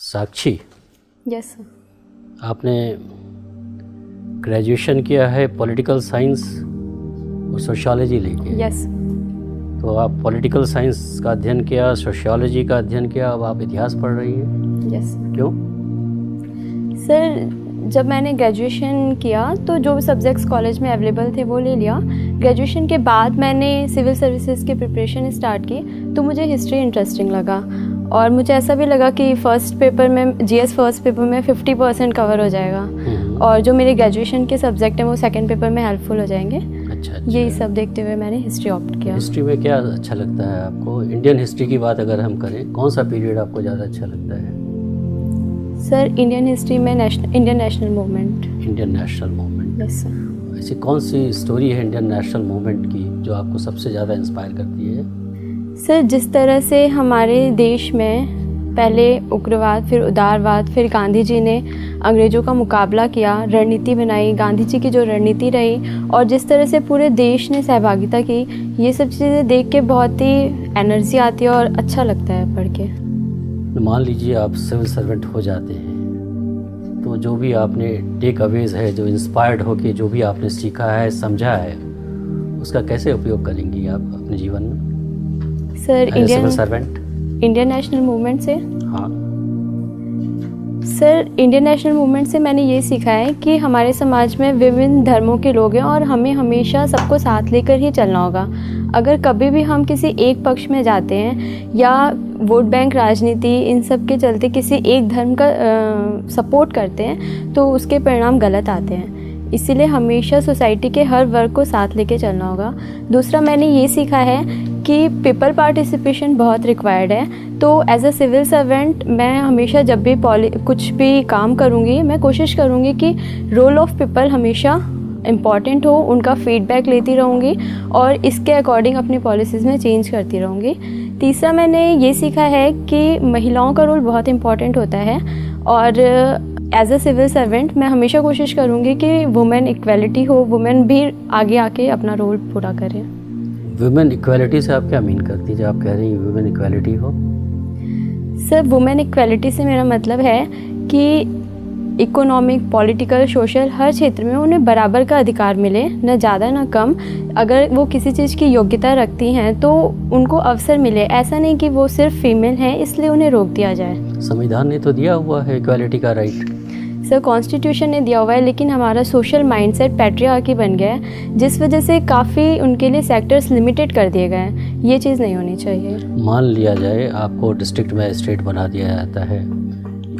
साक्षी, yes sir. आपने graduation किया है पॉलिटिकल साइंस और सोशियोलॉजी लेके। यस। तो आप पॉलिटिकल साइंस का अध्ययन किया, सोशियोलॉजी का अध्ययन किया, अब आप इतिहास पढ़ रही हैं। यस क्यों? सर, जब मैंने ग्रेजुएशन किया तो जो सब्जेक्ट्स कॉलेज में अवेलेबल थे वो ले लिया। ग्रेजुएशन के बाद मैंने सिविल सर्विसेज की प्रिपरेशन स्टार्ट की, तो मुझे हिस्ट्री इंटरेस्टिंग लगा और मुझे ऐसा भी लगा कि फर्स्ट पेपर में जीएस फर्स्ट पेपर में 50% कवर हो जाएगा और जो मेरे ग्रेजुएशन के सब्जेक्ट हैं वो सेकंड पेपर में हेल्पफुल हो जाएंगे। अच्छा। यही सब देखते हुए मैंने हिस्ट्री ऑप्ट किया। हिस्ट्री में क्या अच्छा लगता है आपको? इंडियन हिस्ट्री की बात अगर हम करें, कौन सा पीरियड आपको ज़्यादा अच्छा लगता है? सर, इंडियन हिस्ट्री में Indian national movement. Indian national movement. Yes sir. ऐसी कौन सी स्टोरी है इंडियन नेशनल मूवमेंट की जो आपको सबसे ज़्यादा इंस्पायर करती है? सर, जिस तरह से हमारे देश में पहले उग्रवाद, फिर उदारवाद, फिर गांधी जी ने अंग्रेज़ों का मुकाबला किया, रणनीति बनाई, गांधी जी की जो रणनीति रही और जिस तरह से पूरे देश ने सहभागिता की, ये सब चीज़ें देख के बहुत ही एनर्जी आती है और अच्छा लगता है पढ़ के। मान लीजिए आप सिविल सर्वेंट हो जाते हैं, तो जो भी आपने टेक अवेज है, जो इंस्पायर्ड हो के जो भी आपने सीखा है, समझा है, उसका कैसे उपयोग करेंगी आप अपने जीवन में? Sir, civil servant Indian national movement से। हाँ सर, इंडियन नेशनल मूवमेंट से मैंने ये सीखा है कि हमारे समाज में विभिन्न धर्मों के लोग हैं और हमें हमेशा सबको साथ लेकर ही चलना होगा। अगर कभी भी हम किसी एक पक्ष में जाते हैं या वोट बैंक राजनीति इन सब के चलते किसी एक धर्म का सपोर्ट करते हैं तो उसके परिणाम गलत आते हैं। इसीलिए हमेशा सोसाइटी के हर वर्ग को साथ लेके चलना होगा। दूसरा, मैंने ये सीखा है कि पीपल पार्टिसिपेशन बहुत रिक्वायर्ड है। तो एज अ सिविल सर्वेंट मैं हमेशा जब भी कुछ भी काम करूँगी, मैं कोशिश करूँगी कि रोल ऑफ पीपल हमेशा इम्पॉर्टेंट हो, उनका फीडबैक लेती रहूँगी और इसके अकॉर्डिंग अपनी पॉलिसीज़ में चेंज करती रहूँगी। तीसरा, मैंने ये सीखा है कि महिलाओं का रोल बहुत इम्पॉर्टेंट होता है और एज अ सिविल सर्वेंट मैं हमेशा कोशिश करूँगी कि वुमेन इक्वलिटी हो, वुमेन भी आगे आके अपना रोल पूरा करें। वुमेन इक्वलिटी से आप क्या मीन करती हैं जब आप कह रही हैं वुमेन इक्वलिटी हो? सर, वुमेन इक्वलिटी से मेरा मतलब है कि इकोनॉमिक, पॉलिटिकल, सोशल हर क्षेत्र में उन्हें बराबर का अधिकार मिले, न ज़्यादा न कम। अगर वो किसी चीज़ की योग्यता रखती हैं तो उनको अवसर मिले, ऐसा नहीं कि वो सिर्फ फीमेल हैं इसलिए उन्हें रोक दिया जाए। संविधान ने तो दिया हुआ है इक्वालिटी का राइट। सर, कॉन्स्टिट्यूशन ने दिया हुआ है, लेकिन हमारा सोशल माइंडसेट पैट्रियार्की बन गया है जिस वजह से काफ़ी उनके लिए सेक्टर्स लिमिटेड कर दिए गए हैं। ये चीज़ नहीं होनी चाहिए। मान लिया जाए आपको डिस्ट्रिक्ट मजिस्ट्रेट बना दिया जाता है,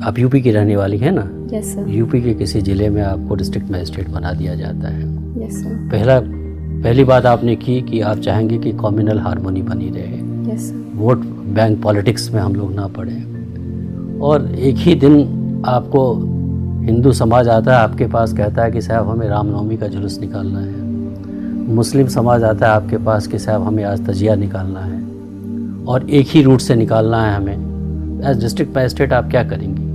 आप यूपी की रहने वाली हैं ना? Yes sir. यूपी के किसी ज़िले में आपको डिस्ट्रिक्ट मजिस्ट्रेट बना दिया जाता है। Yes sir. पहली बात आपने की कि आप चाहेंगे कि कम्युनल हार्मोनी बनी रहे। Yes sir. Vote bank politics में हम लोग ना पड़े। और एक ही दिन आपको हिंदू समाज आता है आपके पास, कहता है कि साहब हमें रामनवमी का जुलूस निकालना है। मुस्लिम समाज आता है आपके पास कि साहब हमें आज तजिया निकालना है और एक ही रूट से निकालना है हमें। एज डिस्ट्रिक्ट मजिस्ट्रेट आप क्या करेंगी?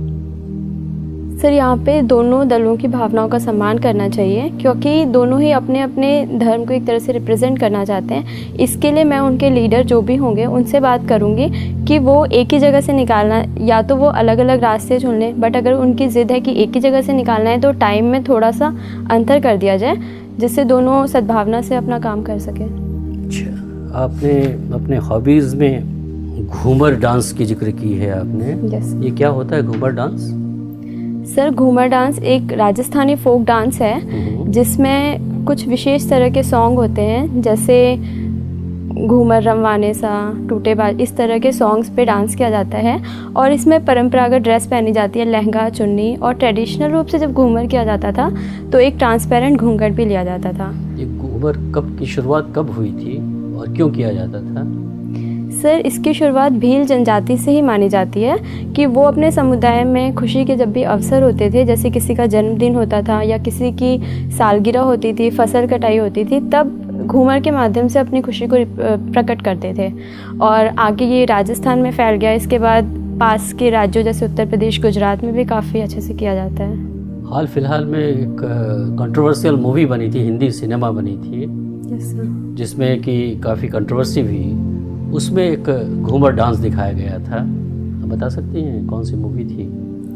सर, यहाँ पे दोनों दलों की भावनाओं का सम्मान करना चाहिए क्योंकि दोनों ही अपने अपने धर्म को एक तरह से रिप्रेजेंट करना चाहते हैं। इसके लिए मैं उनके लीडर जो भी होंगे उनसे बात करूँगी कि वो एक ही जगह से निकालना, या तो वो अलग अलग रास्ते चुन लें, बट अगर उनकी ज़िद है कि एक ही जगह से निकालना है तो टाइम में थोड़ा सा अंतर कर दिया जाए जिससे दोनों सद्भावना से अपना काम कर सकें। अच्छा, आपने अपने हॉबीज़ में घूमर डांस की जिक्र की है आपने। यस। ये क्या होता है Ghoomar dance? Sir, Ghoomar dance एक राजस्थानी फोक डांस है जिसमें कुछ विशेष तरह के सॉन्ग होते हैं, जैसे घूमर रमवाने सा, टूटे बाज, इस तरह के सॉन्ग्स पे डांस किया जाता है और इसमें परंपरागत ड्रेस पहनी जाती है, लहंगा, चुन्नी, और ट्रेडिशनल रूप से जब घूमर किया जाता था तो एक ट्रांसपेरेंट घूंघट भी लिया जाता था। ये घूमर की शुरुआत कब हुई थी और क्यों किया जाता था? सर, इसकी शुरुआत भील जनजाति से ही मानी जाती है कि वो अपने समुदाय में खुशी के जब भी अवसर होते थे, जैसे किसी का जन्मदिन होता था या किसी की सालगिरह होती थी, फसल कटाई होती थी, तब घूमर के माध्यम से अपनी खुशी को प्रकट करते थे और आगे ये राजस्थान में फैल गया। इसके बाद पास के राज्यों जैसे उत्तर प्रदेश, गुजरात में भी काफ़ी अच्छे से किया जाता है। हाल फिलहाल में एक कंट्रोवर्शियल मूवी बनी थी, हिंदी सिनेमा बनी थी। Yes sir. जिसमें कि काफ़ी कंट्रोवर्सी हुई। उसमें एक घूमर डांस दिखाया गया था। आप बता सकती हैं कौन सी मूवी थी?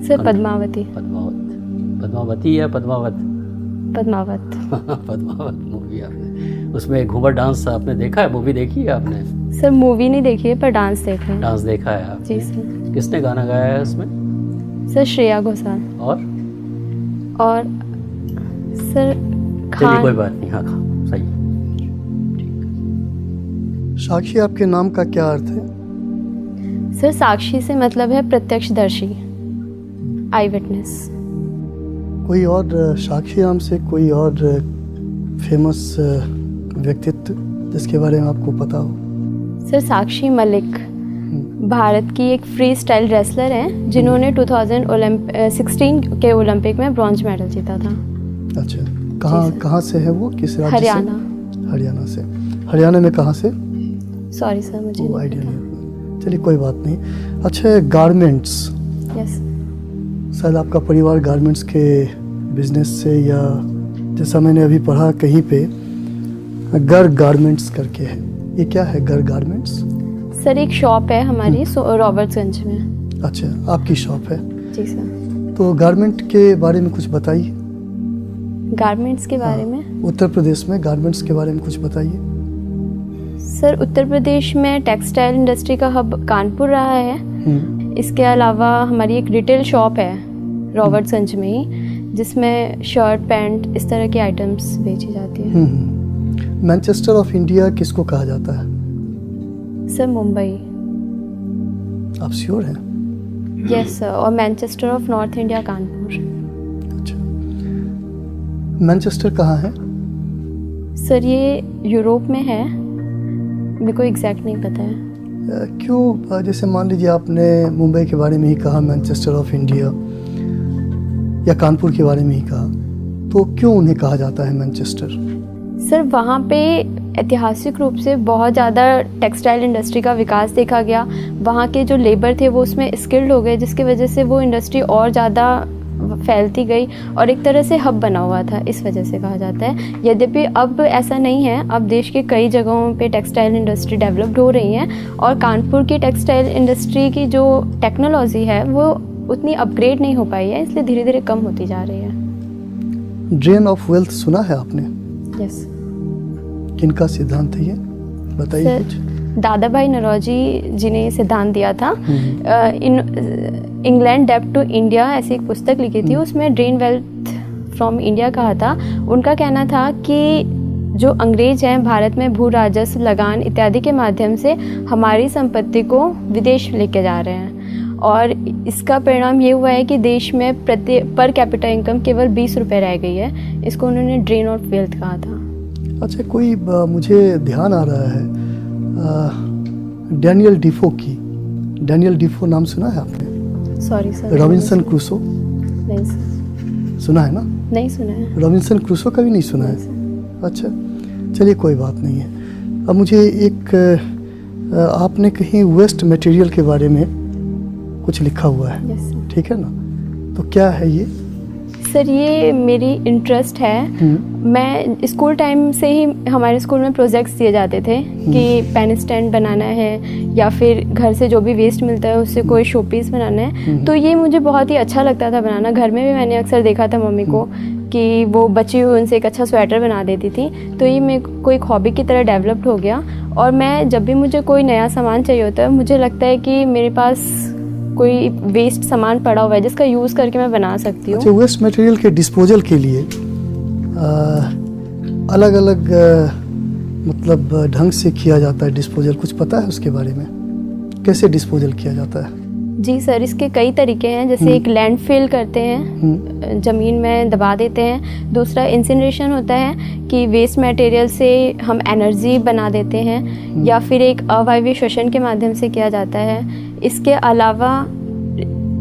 सर पद्मावती। पद्मावती या पद्मावत? पद्मावत। पद्मावत मूवी आपने, उसमें घूमर डांस आपने देखा है? मूवी देखी है आपने? सर मूवी नहीं देखी है पर डांस देखा है। डांस देखा है आपने? जी सर। किसने गाना गाया है उसमें? सर श्रेया घोषाल। और सर चलिए खान। कोई बात नहीं, हाँ सही। साक्षी आपके नाम का क्या अर्थ है? सर साक्षी से मतलब है प्रत्यक्षदर्शी, आई विटनेस। कोई और साक्षी नाम से कोई और फेमस व्यक्तित्व जिसके बारे में आपको पता हो? सर साक्षी मलिक भारत की एक फ्री स्टाइल रेसलर हैं जिन्होंने 2016 के ओलंपिक में ब्रॉन्ज मेडल जीता था। अच्छा, कहाँ से है वो, किस राज्य से? हरियाणा से। हरियाणा में कहाँ से? सॉरी सर मुझे वो आइडिया नहीं। चलिए कोई बात नहीं। अच्छा, गारमेंट्स। यस। शायद आपका परिवार गारमेंट्स के बिजनेस से, या जैसा मैंने अभी पढ़ा कहीं पे गर्ग गारमेंट्स करके है, ये क्या है गर्ग गारमेंट्स? सर एक शॉप है हमारी रॉबर्ट्सगंज में। अच्छा, आपकी शॉप है? जी सर। तो गारमेंट के बारे में कुछ बताइए। गारमेंट्स के बारे में? उत्तर प्रदेश में गारमेंट्स के बारे में कुछ बताइए। सर उत्तर प्रदेश में टेक्सटाइल इंडस्ट्री का हब कानपुर रहा है। इसके अलावा हमारी एक रिटेल शॉप है रॉबर्ट्सगंज में ही, जिसमें शर्ट पैंट इस तरह की आइटम्स बेची जाती है। मैनचेस्टर ऑफ इंडिया किसको कहा जाता है? सर मुंबई। आप श्योर हैं? Yes sir. और Manchester of north India Kanpur. अच्छा, मैनचेस्टर कहाँ है? सर ये यूरोप में है, मेरे को एग्जैक्ट नहीं पता है। क्यों, जैसे मान लीजिए आपने मुंबई के बारे में ही कहा, मैनचेस्टर ऑफ इंडिया, या कानपुर के बारे में ही कहा, तो क्यों उन्हें कहा जाता है मैनचेस्टर? सर वहाँ पे ऐतिहासिक रूप से बहुत ज़्यादा टेक्सटाइल इंडस्ट्री का विकास देखा गया। वहाँ के जो लेबर थे वो उसमें स्किल्ड हो गए, जिसकी वजह से वो इंडस्ट्री और ज़्यादा फैलती गई और एक तरह से हब बना हुआ था, इस वजह से कहा जाता है। यद्यपि अब ऐसा नहीं है, अब देश के कई जगहों पे टेक्सटाइल इंडस्ट्री डेवलप्ड हो रही है और कानपुर की टेक्सटाइल इंडस्ट्री की जो टेक्नोलॉजी है वो उतनी अपग्रेड नहीं हो पाई है, इसलिए धीरे धीरे कम होती जा रही है। ड्रेन ऑफ वेल्थ सुना है आपने? यस। किनका सिद्धांत है ये, बताइए कुछ। दादा भाई नौरोजी जी ने ये सिद्धांत दिया था। इंग्लैंड डेब्ट टू इंडिया ऐसी एक पुस्तक लिखी थी, उसमें ड्रेन वेल्थ फ्रॉम इंडिया कहा था। उनका कहना था कि जो अंग्रेज हैं भारत में भू राजस्व, लगान इत्यादि के माध्यम से हमारी संपत्ति को विदेश लेके जा रहे हैं और इसका परिणाम ये हुआ है कि देश में पर कैपिटा इनकम केवल 20 रुपये रह गई है। इसको उन्होंने ड्रेन ऑफ वेल्थ कहा था। अच्छा, कोई मुझे ध्यान आ रहा है डैनियल डिफो की। डैनियल डिफो नाम सुना है आपने? Sorry sir. Robinson Crusoe? नहीं सर। सुना है ना? नहीं सुना है। रॉबिन्सन क्रूसो का भी नहीं सुना है? अच्छा, चलिए कोई बात नहीं है। अब मुझे एक आपने कहीं वेस्ट मटेरियल के बारे में कुछ लिखा हुआ है। Yes sir. ठीक है ना, तो क्या है ये? सर ये मेरी इंटरेस्ट है। मैं स्कूल टाइम से ही हमारे स्कूल में प्रोजेक्ट्स दिए जाते थे कि पेन स्टैंड बनाना है या फिर घर से जो भी वेस्ट मिलता है उससे कोई शो पीस बनाना है। तो ये मुझे बहुत ही अच्छा लगता था बनाना। घर में भी मैंने अक्सर देखा था मम्मी को कि वो बची हुई उनसे एक अच्छा स्वेटर बना देती थी। तो ये मेरे को एक हॉबी की तरह डेवलप्ड हो गया और मैं जब भी मुझे कोई नया सामान चाहिए होता है, मुझे लगता है कि मेरे पास कोई वेस्ट सामान पड़ा हुआ है जिसका यूज़ करके मैं बना सकती हूँ। अच्छा, वेस्ट मटेरियल के डिस्पोजल के लिए अलग अलग मतलब ढंग से किया जाता है डिस्पोजल, कुछ पता है उसके बारे में? कैसे डिस्पोजल किया जाता है? जी सर, इसके कई तरीके हैं। जैसे एक लैंडफिल करते हैं, ज़मीन में दबा देते हैं। दूसरा इंसिनरेशन होता है कि वेस्ट मटेरियल से हम एनर्जी बना देते हैं, या फिर एक अवायवीय श्वसन के माध्यम से किया जाता है। इसके अलावा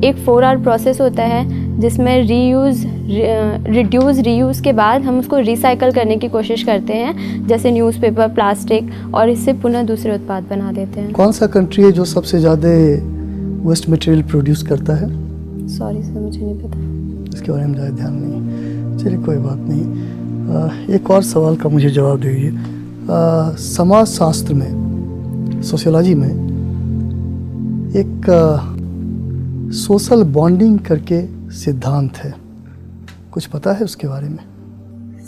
एक 4 आवर प्रोसेस होता है जिसमें रिड्यूस रीयूज़ के बाद हम उसको रिसाइकल करने की कोशिश करते हैं, जैसे न्यूज़पेपर, प्लास्टिक, और इससे पुनः दूसरे उत्पाद बना देते हैं। कौन सा कंट्री है जो सबसे ज़्यादा वेस्ट मटेरियल प्रोड्यूस करता है? सॉरी सर, मुझे नहीं पता, इसके बारे में ज़्यादा ध्यान नहीं। चलिए कोई बात नहीं। एक और सवाल का मुझे जवाब दीजिए। समाज शास्त्र में, सोशियोलॉजी में एक सोशल बॉन्डिंग करके सिद्धांत है, कुछ पता है उसके बारे में?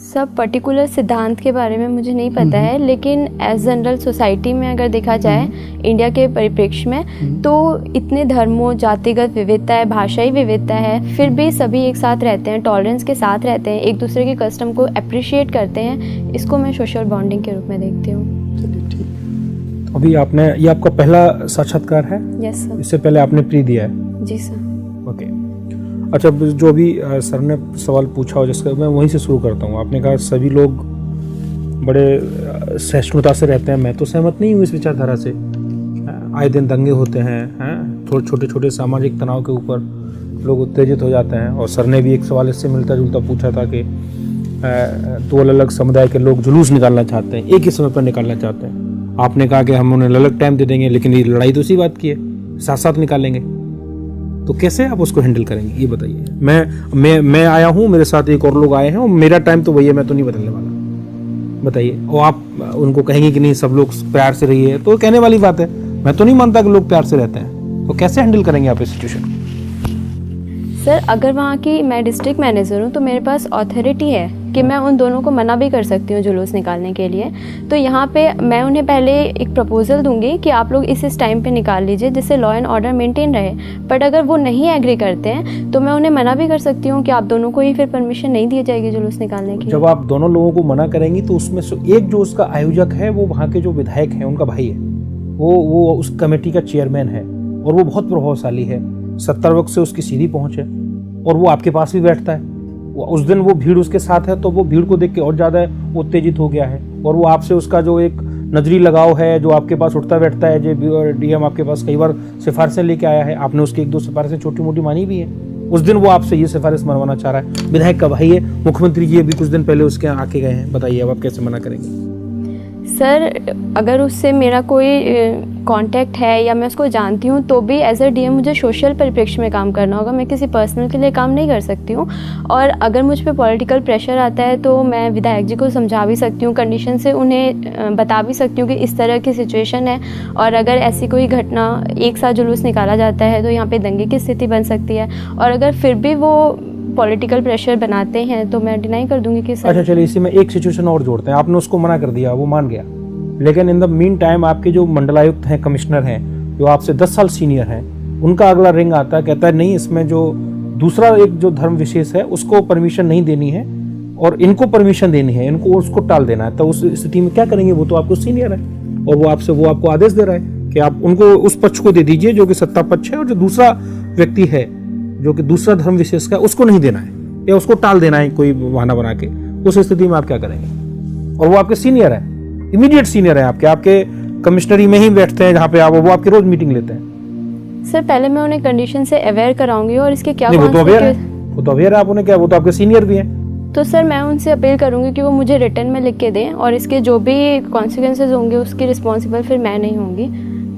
सब पर्टिकुलर सिद्धांत के बारे में मुझे नहीं पता है, लेकिन एज जनरल सोसाइटी में अगर देखा जाए इंडिया के परिप्रेक्ष्य में, तो इतने धर्मों, जातिगत विविधता है, भाषाई विविधता है, फिर भी सभी एक साथ रहते हैं, टॉलरेंस के साथ रहते हैं, एक दूसरे के कस्टम को अप्रिशिएट करते हैं। इसको मैं सोशल बॉन्डिंग के रूप में देखती हूँ। चलिए ठीक। अभी आपने, ये आपका पहला साक्षात्कार है? Yes sir. इससे पहले आपने प्री दिया है? जी सर। ओके। अच्छा, जो अभी सर ने सवाल पूछा हो जिसका मैं वहीं से शुरू करता हूँ। आपने कहा सभी लोग बड़े सहिष्णुता से रहते हैं। मैं तो सहमत नहीं हूँ इस विचारधारा से। आए दिन दंगे होते हैं, थोड़े छोटे छोटे सामाजिक तनाव के ऊपर लोग उत्तेजित हो जाते हैं। और सर ने भी एक सवाल इससे मिलता जुलता पूछा था कि दो अलग अलग समुदाय के लोग जुलूस निकालना चाहते हैं, एक ही समय पर निकालना चाहते हैं। आपने कहा कि हम उन्हें अलग टाइम दे देंगे, लेकिन ये लड़ाई तो उसी बात की है, साथ साथ निकालेंगे। तो कैसे आप उसको हैंडल करेंगे ये बताइए। मैं आया हूँ, मेरे साथ एक और लोग आए हैं और मेरा टाइम तो वही है, मैं तो नहीं बदलने वाला। बताइए। और आप उनको कहेंगे कि नहीं सब लोग प्यार से रहिए, तो कहने वाली बात है। मैं तो नहीं मानता कि लोग प्यार से रहते हैं। तो कैसे हैंडल करेंगे आप इस सिचुएशन को? सर, अगर वहाँ की मैं डिस्ट्रिक्ट मैनेजर हूँ तो मेरे पास अथॉरिटी है कि मैं उन दोनों को मना भी कर सकती हूँ जुलूस निकालने के लिए। तो यहाँ पे मैं उन्हें पहले एक प्रपोजल दूंगी कि आप लोग इस टाइम पे निकाल लीजिए जिससे लॉ एंड ऑर्डर मेंटेन रहे। बट अगर वो नहीं एग्री करते हैं तो मैं उन्हें मना भी कर सकती हूँ कि आप दोनों को ही फिर परमिशन नहीं दी जाएगी जुलूस निकालने की। जब आप दोनों लोगों को मना करेंगी तो उसमें से एक जो उसका आयोजक है वो वहाँ के जो विधायक हैं उनका भाई है, वो उस कमेटी का चेयरमैन है और वो बहुत प्रभावशाली है। 70 वर्ष से उसकी सीधी पहुँच है और वो आपके पास भी बैठता है। उस दिन वो भीड़ उसके साथ है तो वो भीड़ को देख के और ज़्यादा उत्तेजित हो गया है और वो आपसे उसका जो एक नजरी लगाव है, जो आपके पास उठता बैठता है, जो डीएम आपके पास कई बार सिफारिशें लेके आया है, आपने उसकी 1-2 सिफारिशें छोटी मोटी मानी भी है। उस दिन वो आपसे ये सिफारिश मनवाना चाह रहा है। विधायक का भाई है, मुख्यमंत्री जी अभी कुछ दिन पहले उसके यहाँ आके गए हैं। बताइए अब आप कैसे मना करेंगे? सर, अगर उससे मेरा कोई कांटेक्ट है या मैं उसको जानती हूँ तो भी एज अ डीएम मुझे सोशल परिप्रेक्ष्य में काम करना होगा। मैं किसी पर्सनल के लिए काम नहीं कर सकती हूँ। और अगर मुझ पे पॉलिटिकल प्रेशर आता है तो मैं विधायक जी को समझा भी सकती हूँ, कंडीशन से उन्हें बता भी सकती हूँ कि इस तरह की सिचुएशन है और अगर ऐसी कोई घटना एक साथ जुलूस निकाला जाता है तो यहाँ पे दंगे की स्थिति बन सकती है। और अगर फिर भी वो पॉलिटिकल प्रेशर बनाते हैं तो मैं डिनाई कर दूंगी कि सर। अच्छा चलिए, इसी में एक सिचुएशन और जोड़ते हैं। आपने उसको मना कर दिया, वो मान गया, लेकिन इन द मीन टाइम आपके जो मंडलायुक्त हैं, कमिश्नर हैं, जो आपसे 10 साल सीनियर हैं, उनका अगला रिंग आता है, कहता है नहीं इसमें जो दूसरा एक जो धर्म विशेष है उसको परमिशन नहीं देनी है और इनको परमिशन देनी है, इनको उसको टाल देना है। तो उस स्थिति में क्या करेंगे? वो तो आपको सीनियर है और वो आपको आदेश दे रहा है कि आप उनको उस पक्ष को दे दीजिए जो कि सत्ता पक्ष है, और जो दूसरा व्यक्ति है जो कि दूसरा धर्म विशेष का उसको नहीं देना है या उसको टाल देना है कोई बहाना बना के। उस स्थिति में आप क्या करेंगे? और वो आपके सीनियर है, इमीडिएट सीनियर है आपके कमिश्नरी में ही बैठते हैं जहाँ पे आप, वो आपकी रोज मीटिंग लेते हैं। सर, पहले मैं उन्हें कंडीशन से अवेयर कराऊंगी और इसके क्या वो तो अवेयर है, आप उन्हें क्या, वो तो आपके सीनियर भी हैं। तो सर मैं उनसे अपील करूंगी कि वो मुझे रिटर्न में लिख के दें और इसके जो भी कॉन्सिक्वेंसेज होंगे उसकी रिस्पॉन्सिबल फिर मैं नहीं होंगी।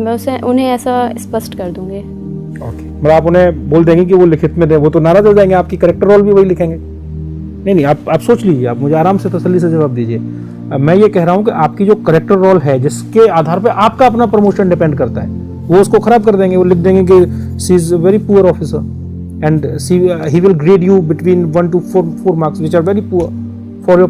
मैं उन्हें ऐसा स्पष्ट कर दूंगी। ओके, मतलब आप उन्हें बोल देंगे कि वो लिखित में दें, वो तो नाराज हो जाएंगे, आपकी करेक्टर रोल भी वही लिखेंगे। नहीं, आप सोच लीजिए, आप मुझे आराम से तसल्ली से जवाब दीजिए। मैं ये कह रहा हूँ कि आपकी जो करेक्टर रोल है जिसके आधार पे आपका अपना प्रमोशन डिपेंड करता है, वो उसको खराब कर देंगे। वो लिख देंगे कि she is very poor officer and he will grade you between 1 to 4 marks which are very poor for your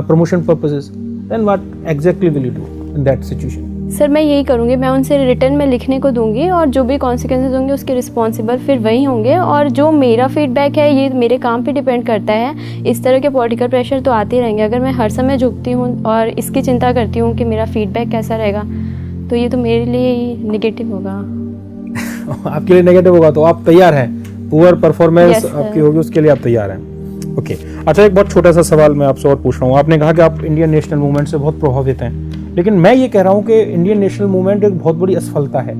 promotion purposes. Then what exactly will you do in that situation? Sir मैं यही करूँगी, मैं उनसे return में लिखने को दूंगी और जो भी कॉन्सिक्वेंसेज होंगे उसके रिस्पॉन्सिबल फिर वही होंगे। और जो मेरा फीडबैक है ये मेरे काम पे डिपेंड करता है। इस तरह के पॉलिटिकल प्रेशर तो आते ही रहेंगे। अगर मैं हर समय झुकती हूँ और इसकी चिंता करती हूँ कि मेरा फीडबैक कैसा रहेगा तो ये तो मेरे लिए ही नेगेटिव होगा। आपके लिए नेगेटिव होगा तो आप तैयार हैं? पुअर परफॉर्मेंस आपकी होगी उसके लिए आप तैयार हैं? ओके। अच्छा, एक बहुत छोटा सा सवाल मैं आपसे और पूछ रहा हूँ। आपने कहा कि आप इंडियन नेशनल मूवमेंट से बहुत प्रभावित हैं, लेकिन मैं ये कह रहा हूँ कि इंडियन नेशनल मूवमेंट एक बहुत बड़ी असफलता है।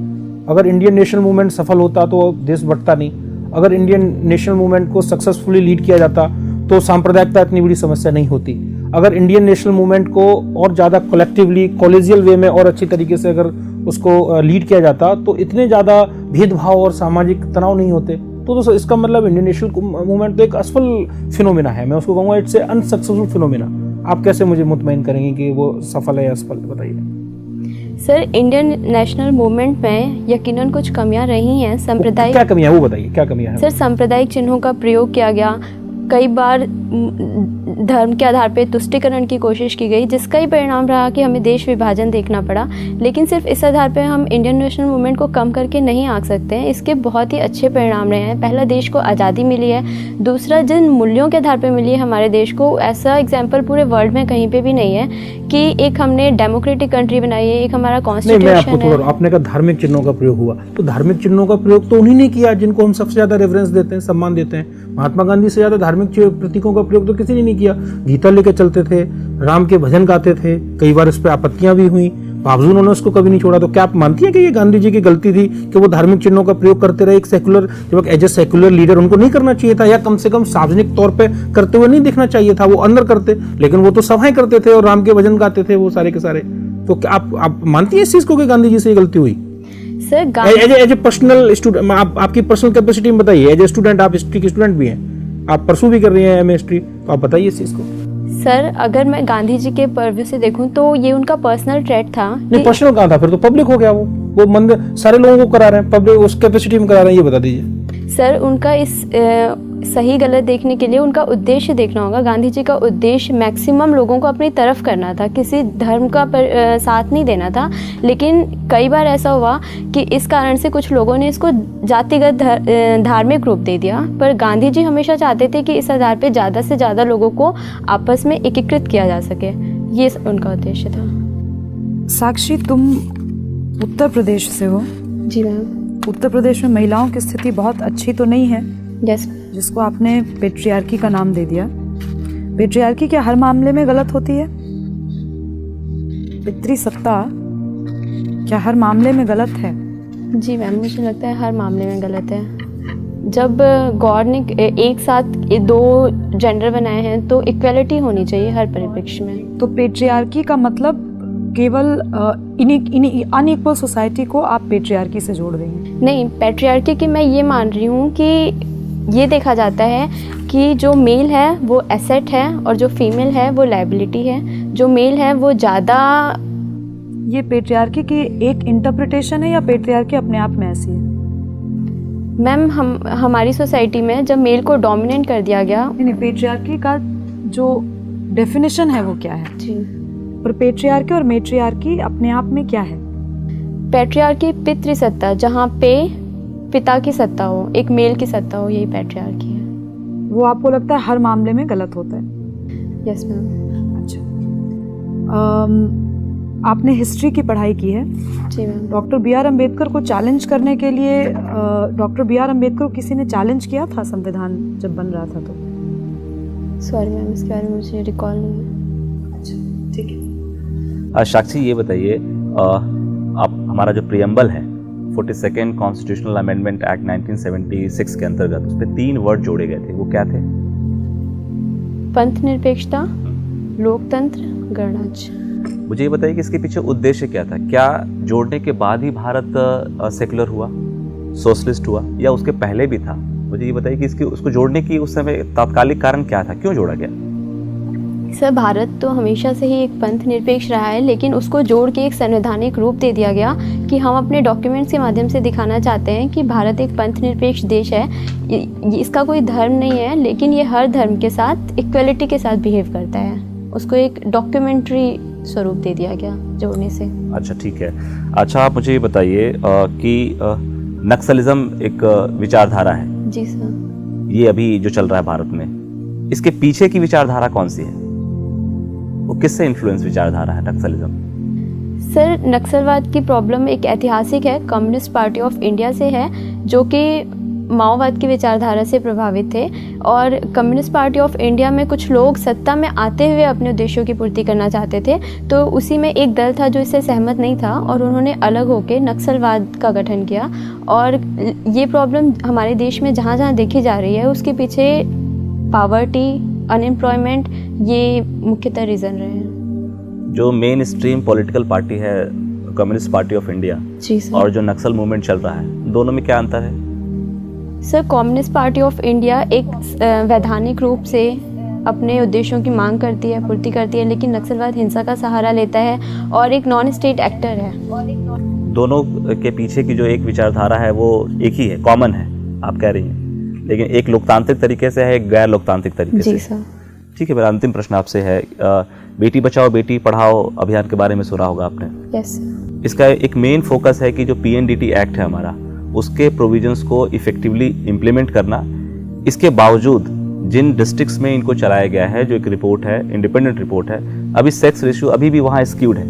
अगर इंडियन नेशनल मूवमेंट सफल होता तो देश बढ़ता नहीं। अगर इंडियन नेशनल मूवमेंट को सक्सेसफुली लीड किया जाता तो सांप्रदायिकता इतनी बड़ी समस्या नहीं होती। अगर इंडियन नेशनल मूवमेंट को और ज़्यादा कलेक्टिवली कॉलेजियल वे में और अच्छी तरीके से अगर उसको लीड किया जाता तो इतने ज़्यादा भेदभाव और सामाजिक तनाव नहीं होते। तो इसका मतलब इंडियन नेशनल मूवमेंट तो एक असफल फिनोमिना है। मैं उसको कहूँगा इट्स ए अनसक्सेसफुल फिनोमिना। आप कैसे मुझे मुतमईन करेंगे कि वो सफल है या असफल? बताइए। सर, इंडियन नेशनल मूवमेंट में यकीनन कुछ कमियां रही हैं। सांप्रदायिक क्या कमियां, वो बताइए क्या कमियां हैं? सर, सांप्रदायिक चिन्हों का प्रयोग किया गया, कई बार धर्म के आधार पर तुष्टीकरण की कोशिश की गई, जिसका ही परिणाम रहा कि हमें देश विभाजन देखना पड़ा। लेकिन सिर्फ इस आधार पर हम इंडियन नेशनल मूवमेंट को कम करके नहीं आंक सकते हैं। इसके बहुत ही अच्छे परिणाम रहे हैं। पहला, देश को आज़ादी मिली है। दूसरा, जिन मूल्यों के आधार पर मिली है हमारे देश को, ऐसा एग्जाम्पल पूरे वर्ल्ड में कहीं पर भी नहीं है कि एक हमने डेमोक्रेटिक कंट्री बनाई है, एक हमारा कॉन्स्टिट्यूशन है। आपने कहा धार्मिक चिन्हों का प्रयोग हुआ, तो धार्मिक चिन्हों का प्रयोग तो उन्हीं ने किया जिनको हम सबसे ज्यादा रेफरेंस देते हैं, सम्मान देते हैं। महात्मा गांधी से ज्यादा धार्मिक प्रतीकों का प्रयोग तो किसी ने नहीं किया। गीता लेके चलते थे, राम के भजन गाते थे, कई बार इस पर आपत्तियां भी हुई, बावजूद उन्होंने उसको कभी नहीं छोड़ा। तो क्या आप मानती हैं कि ये गांधी जी की गलती थी कि वो धार्मिक चिन्हों का प्रयोग करते रहे? एक सेकुलर, जब एज ए सेकुलर लीडर उनको नहीं करना चाहिए था, या कम से कम सार्वजनिक तौर पे करते हुए नहीं दिखना चाहिए था? वो अंदर करते, लेकिन वो तो सभाएं करते थे और राम के भजन गाते थे वो सारे के सारे। तो क्या आप मानती हैं इस चीज को कि गांधी जी से गलती हुई? Sir, as a personal student, आपकी पर्सनल कैपेसिटी में बताइए। एज ए स्टूडेंट, आप हिस्ट्री की स्टूडेंट भी हैं, आप परसू भी कर रही हैं एमए हिस्ट्री, तो आप बताइए इस चीज को। सर, अगर मैं गांधी जी के पर्व से देखूं तो ये उनका पर्सनल ट्रेट था। नहीं, पर्सनल कहाँ था? फिर तो पब्लिक हो गया। वो मंदिर सारे लोगों को करा रहे हैं, पब्लिक उस कैपेसिटी में करा रहे हैं, ये बता दीजिए। सर, उनका इस सही गलत देखने के लिए उनका उद्देश्य देखना होगा। गांधी जी का उद्देश्य मैक्सिमम लोगों को अपनी तरफ करना था, किसी धर्म का साथ नहीं देना था। लेकिन कई बार ऐसा हुआ कि इस कारण से कुछ लोगों ने इसको जातिगत धार्मिक रूप दे दिया। पर गांधी जी हमेशा चाहते थे कि इस आधार पर ज़्यादा से ज़्यादा लोगों को आपस में एकीकृत किया जा सके, ये उनका उद्देश्य था। साक्षी, तुम उत्तर प्रदेश से हो? जी मैम। उत्तर प्रदेश में महिलाओं की स्थिति बहुत अच्छी तो नहीं है, यस, जिसको आपने पेट्रियार्की का नाम दे दिया। पेट्रियार्की क्या हर मामले में गलत होती है? पितृसत्ता क्या हर मामले में गलत है? जी मैम, मुझे लगता है हर मामले में गलत है। जब गॉड ने एक साथ दो जेंडर बनाए हैं तो इक्वलिटी होनी चाहिए हर परिप्रेक्ष्य में। तो पेट्रियार्की का मतलब केवल अनइक्वल सोसाइटी को आप पेट्रियार्की से जोड़ देंगे? नहीं, पेट्रियार्की की मैं ये मान रही हूँ कि ये देखा जाता है कि जो मेल है वो एसेट है और जो फीमेल है वो लायबिलिटी है। जो मेल है वो ज़्यादा। ये पेट्रियार्की की एक इंटरप्रिटेशन है या पेट्रियार्की अपने आप में ऐसी है? मैम, हमारी सोसाइटी में जब मेल को डोमिनेट कर दिया गया। नहीं, पेट्रियार्की का जो डेफिनेशन है वो क्या है? जी, पर पेट्रियार्की और मेट्रियार्की अपने आप में क्या है? पेट्रियार्की पितृसत्ता, जहाँ पे पिता की सत्ता हो, एक मेल की सत्ता हो, यही पेट्रियार्की है। वो आपको लगता है हर मामले में गलत होता है? Yes ma'am. अच्छा, आपने हिस्ट्री की पढ़ाई की है? जी ma'am. Doctor B R Ambedkar को चैलेंज करने के लिए डॉक्टर बी आर अम्बेडकर को किसी ने चैलेंज किया था संविधान जब बन रहा था तो? सॉरी मैम, इसके बारे में मुझे रिकॉल नहीं है। अच्छा, ठीक है। साक्षी, ये बताइए, आप हमारा जो प्रियम्बल है 42nd कॉन्स्टिट्यूशनल अमेंडमेंट एक्ट 1976 के अंतर्गत उस पर 3 वर्ड जोड़े गए थे, वो क्या थे? पंथ निरपेक्षता, लोकतंत्र, गणराज्य। मुझे ये बताइए कि इसके पीछे उद्देश्य क्या था? क्या जोड़ने के बाद ही भारत सेकुलर हुआ, सोशलिस्ट हुआ, या उसके पहले भी था? मुझे ये बताइए कि उसको जोड़ने की उस समय तात्कालिक कारण क्या था, क्यों जोड़ा गया? सर, भारत तो हमेशा से ही एक पंथ निरपेक्ष रहा है, लेकिन उसको जोड़ के एक संवैधानिक रूप दे दिया गया कि हम अपने डॉक्यूमेंट्स के माध्यम से दिखाना चाहते हैं कि भारत एक पंथ निरपेक्ष देश है। इसका कोई धर्म नहीं है, लेकिन ये हर धर्म के साथ इक्वलिटी के साथ बिहेव करता है। उसको एक डॉक्यूमेंट्री स्वरूप दे दिया गया जोड़ने से। अच्छा, ठीक है। अच्छा, आप मुझे ये बताइए कि नक्सलिज्म एक विचारधारा है। जी सर। ये अभी जो चल रहा है भारत में, इसके पीछे की विचारधारा कौन सी है? वो किससे इन्फ्लुएंस विचारधारा है नक्सलिज्म? सर, नक्सलवाद की प्रॉब्लम एक ऐतिहासिक है, कम्युनिस्ट पार्टी ऑफ इंडिया से है, जो कि माओवाद की विचारधारा से प्रभावित थे। और कम्युनिस्ट पार्टी ऑफ इंडिया में कुछ लोग सत्ता में आते हुए अपने उद्देश्यों की पूर्ति करना चाहते थे, तो उसी में एक दल था जो इससे सहमत नहीं था और उन्होंने अलग होकर नक्सलवाद का गठन किया। और ये प्रॉब्लम हमारे देश में जहाँ जहाँ देखी जा रही है, उसके पीछे पावर्टी, अनएम्प्लॉयमेंट, ये मुख्यतः रीज़न रहे हैं। जो मेन स्ट्रीम पॉलिटिकल पार्टी है कम्युनिस्ट पार्टी ऑफ इंडिया, जी सर, और जो नक्सल मूवमेंट चल रहा है, दोनों में क्या अंतर है? Sir, communist party of India एक वैधानिक रूप से अपने उद्देश्यों की मांग करती है, पूर्ति करती है, लेकिन नक्सलवाद हिंसा का सहारा लेता है और एक नॉन स्टेट एक्टर है। दोनों के पीछे की जो एक विचारधारा है वो एक ही है, कॉमन है, आप कह रही हैं, लेकिन एक लोकतांत्रिक तरीके से है, एक गैर लोकतांत्रिक तरीके से। जी सर। ठीक है, मेरा अंतिम प्रश्न आपसे है, बेटी बचाओ बेटी पढ़ाओ अभियान के बारे में सुना होगा आपने। यस। इसका एक मेन फोकस है कि जो PNDT एक्ट है हमारा, उसके प्रोविजंस को इफेक्टिवली इम्प्लीमेंट करना। इसके बावजूद जिन डिस्ट्रिक्ट्स में इनको चलाया गया है, जो एक रिपोर्ट है, इंडिपेंडेंट रिपोर्ट है, अभी सेक्स रेशियो अभी भी वहाँ स्क्यूड है,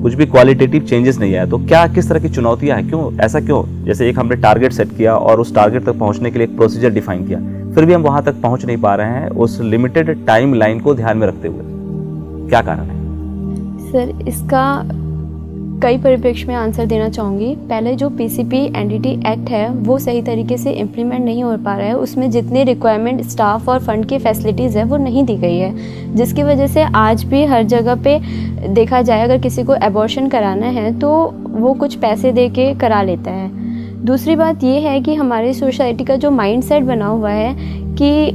कुछ भी क्वालिटेटिव चेंजेस नहीं आया। तो क्या किस तरह की चुनौतियां हैं, क्यों ऐसा क्यों? जैसे एक हमने टारगेट सेट किया और उस टारगेट तक पहुंचने के लिए एक प्रोसीजर डिफाइन किया, फिर भी हम वहां तक पहुंच नहीं पा रहे हैं उस लिमिटेड टाइम लाइन को ध्यान में रखते हुए, क्या कारण है? सर, इसका कई परिप्रेक्ष्य में आंसर देना चाहूँगी। पहले जो PCP-NDT एक्ट है वो सही तरीके से इम्प्लीमेंट नहीं हो पा रहा है। उसमें जितने रिक्वायरमेंट स्टाफ और फंड की फैसिलिटीज़ है वो नहीं दी गई है, जिसकी वजह से आज भी हर जगह पे देखा जाए अगर किसी को एबॉर्शन कराना है तो वो कुछ पैसे दे के करा लेता है। दूसरी बात ये है कि हमारी सोसाइटी का जो माइंडसेट बना हुआ है कि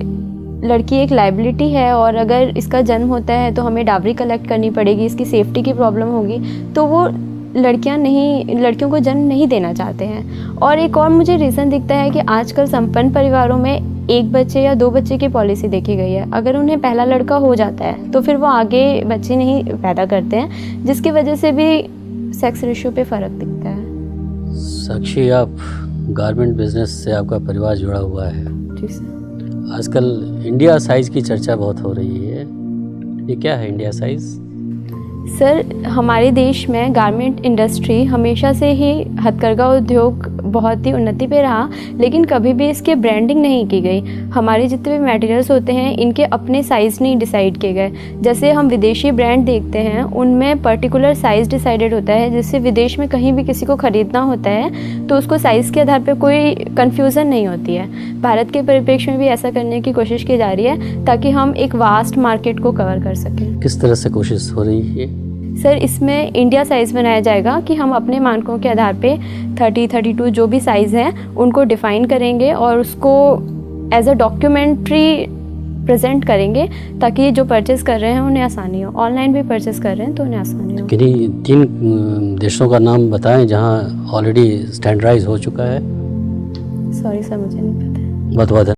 लड़की एक लाइबिलिटी है और अगर इसका जन्म होता है तो हमें डावरी कलेक्ट करनी पड़ेगी, इसकी सेफ्टी की प्रॉब्लम होगी, तो वो लड़कियों को जन्म नहीं देना चाहते हैं। और एक और मुझे रीज़न दिखता है कि आजकल संपन्न परिवारों में 1 बच्चे या 2 बच्चे की पॉलिसी देखी गई है। अगर उन्हें पहला लड़का हो जाता है तो फिर वो आगे बच्चे नहीं पैदा करते हैं, जिसकी वजह से भी सेक्स रेशियो पे फ़र्क दिखता है। साक्षी, आप गारमेंट बिजनेस से आपका परिवार जुड़ा हुआ है। जी सर। आजकल इंडिया साइज़ की चर्चा बहुत हो रही है, ये क्या है इंडिया साइज़? सर, हमारे देश में गारमेंट इंडस्ट्री हमेशा से ही हथकरघा उद्योग बहुत ही उन्नति पे रहा, लेकिन कभी भी इसके ब्रांडिंग नहीं की गई। हमारे जितने भी मटेरियल्स होते हैं इनके अपने साइज़ नहीं डिसाइड किए गए। जैसे हम विदेशी ब्रांड देखते हैं उनमें पर्टिकुलर साइज़ डिसाइडेड होता है, जिससे विदेश में कहीं भी किसी को ख़रीदना होता है तो उसको साइज़ के आधार पर कोई कन्फ्यूज़न नहीं होती है। भारत के परिप्रेक्ष्य में भी ऐसा करने की कोशिश की जा रही है ताकि हम एक वास्ट मार्केट को कवर कर सकें। किस तरह से कोशिश हो रही है? सर, इसमें इंडिया साइज़ बनाया जाएगा कि हम अपने मानकों के आधार पे 30, 32 जो भी साइज़ हैं उनको डिफ़ाइन करेंगे और उसको एज अ डॉक्यूमेंट्री प्रेजेंट करेंगे ताकि जो परचेज़ कर रहे हैं उन्हें आसानी हो। ऑनलाइन भी परचेज़ कर रहे हैं तो उन्हें आसानी हो। किन्हीं 3 देशों का नाम बताएं जहां ऑलरेडी स्टैंडर्डाइज हो चुका है। सॉरी सर, मुझे नहीं पता है। बहुत बहुत